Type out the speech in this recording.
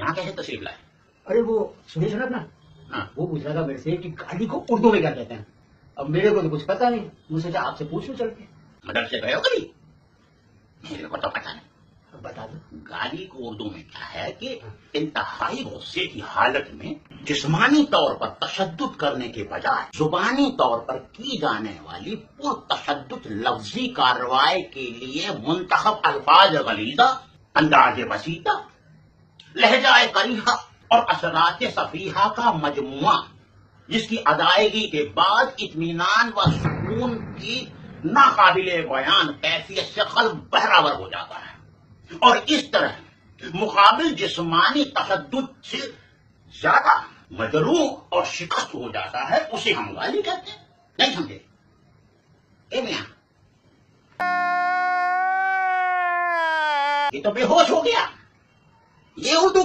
यहाँ कैसे तशरीफ लाए? अरे वो सुरेश है ना अपना, हाँ। वो पूछ रहा था मेरे से कि गाड़ी को उर्दू में क्या कहते हैं। अब मेरे को तो कुछ पता नहीं, मुझे सोचा आपसे पूछ लूं चल के। मदरसे गए हो कभी? मेरे को तो पता नहीं। अब बता दो। गाली को उर्दू में क्या है कि इंतहाई गुस्से की हालत में जिस्मानी तौर पर तशद्दुद करने के बजाय जुबानी तौर पर की जाने वाली पुरतशद्दुद लफ्जी कार्रवाई के लिए मुंतखब अल्फाज गलीजा, अंदाज बसीता, लहजाए करीहा और असरात सफीहा का मजमुआ, जिसकी अदायगी के बाद इत्मीनान व सुकून की नाकाबिले बयान कैफियत से क़ल्ब बहरावर हो जाता है और इस तरह मुकाबिल जिस्मानी तशद्दुद से ज्यादा मजरूह और शिकस्त हो जाता है, उसे हम गाली कहते हैं। नहीं समझे? ए मियां, ये तो बेहोश हो गया। ये उर्दू